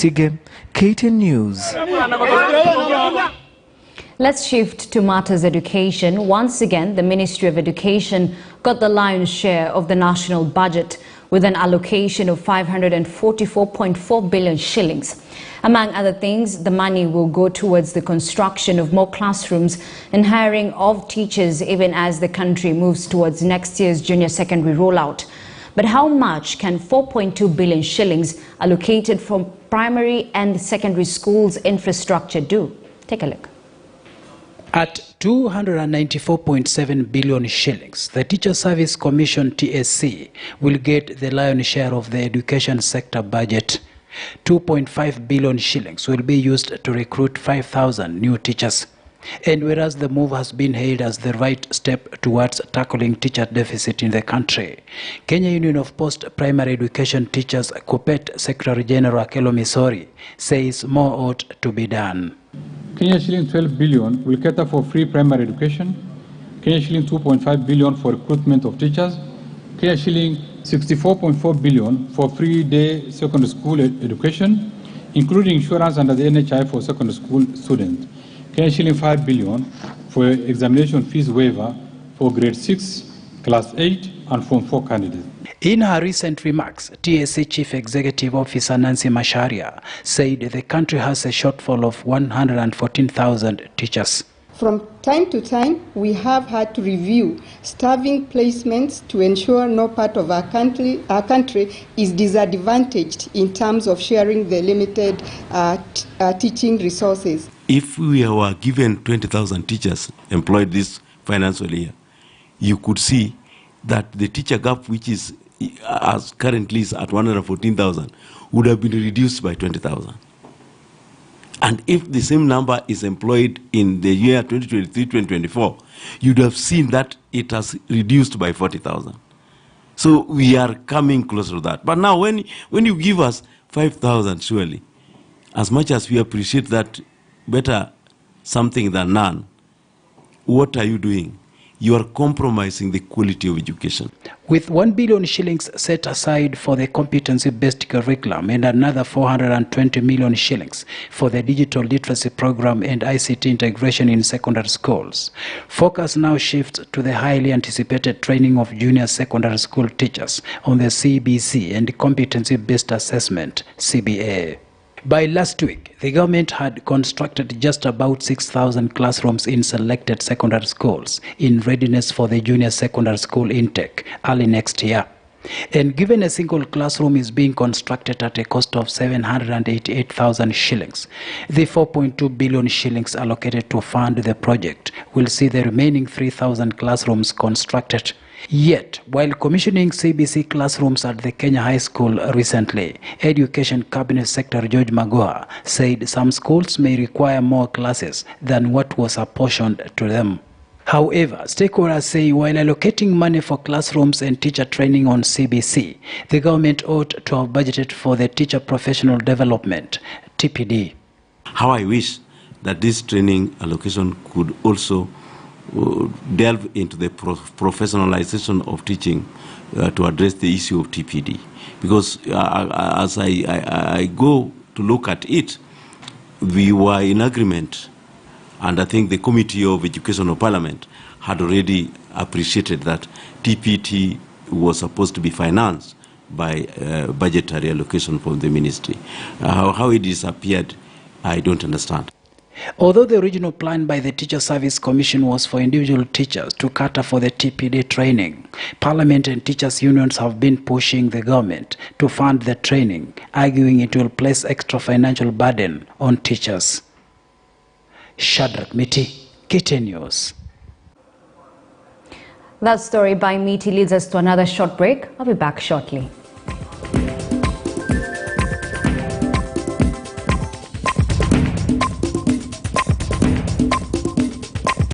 Besige, KTN News. Let's shift to matters education. Once again, the Ministry of Education got the lion's share of the national budget with an allocation of 544.4 billion shillings. Among other things, the money will go towards the construction of more classrooms and hiring of teachers even as the country moves towards next year's junior secondary rollout. But how much can 4.2 billion shillings allocated from primary and secondary schools infrastructure do? Take a look. At 294.7 billion shillings, the Teacher Service Commission TSC will get the lion's share of the education sector budget. 2.5 billion shillings will be used to recruit 5,000 new teachers. And whereas the move has been hailed as the right step towards tackling teacher deficit in the country, Kenya Union of Post-Primary Education Teachers COPET Secretary General Akelo Misori says more ought to be done. Kenya shilling 12 billion will cater for free primary education, Kenya shilling 2.5 billion for recruitment of teachers, Kenya shilling 64.4 billion for free day secondary school education, including insurance under the NHI for secondary school students, Kenya shilling 5 billion for examination fees waiver for grade 6, class 8 and form 4 candidates. In her recent remarks, TSC Chief Executive Officer Nancy Macharia said the country has a shortfall of 114,000 teachers. From time to time, we have had to review staffing placements to ensure no part of our country is disadvantaged in terms of sharing the limited teaching resources. If we were given 20,000 teachers employed this financial year, you could see that the teacher gap, which is as currently is at 114,000, would have been reduced by 20,000. And if the same number is employed in the year 2023-2024, you'd have seen that it has reduced by 40,000. So we are coming closer to that. But now when you give us 5,000, surely, as much as we appreciate that, better something than none, what are you doing? You are compromising the quality of education. With 1 billion shillings set aside for the competency-based curriculum and another 420 million shillings for the digital literacy program and ICT integration in secondary schools, focus now shifts to the highly anticipated training of junior secondary school teachers on the CBC and competency-based assessment, CBA. By last week, the government had constructed just about 6,000 classrooms in selected secondary schools in readiness for the junior secondary school intake early next year. And given a single classroom is being constructed at a cost of 788,000 shillings, the 4.2 billion shillings allocated to fund the project will see the remaining 3,000 classrooms constructed. Yet, while commissioning CBC classrooms at the Kenya High School recently, Education Cabinet Secretary George Magoha said some schools may require more classes than what was apportioned to them. However, stakeholders say while allocating money for classrooms and teacher training on CBC, the government ought to have budgeted for the Teacher Professional Development, TPD. How I wish that this training allocation could also delve into the professionalization of teaching to address the issue of TPD. Because as I go to look at it, we were in agreement, and I think the Committee of Education of Parliament had already appreciated that TPT was supposed to be financed by budgetary allocation from the ministry. How it disappeared, I don't understand. Although the original plan by the Teacher Service Commission was for individual teachers to cater for the TPD training, Parliament and teachers' unions have been pushing the government to fund the training, arguing it will place extra financial burden on teachers. Shadrach Miti, KTN News. That story by Miti leads us to another short break. I'll be back shortly.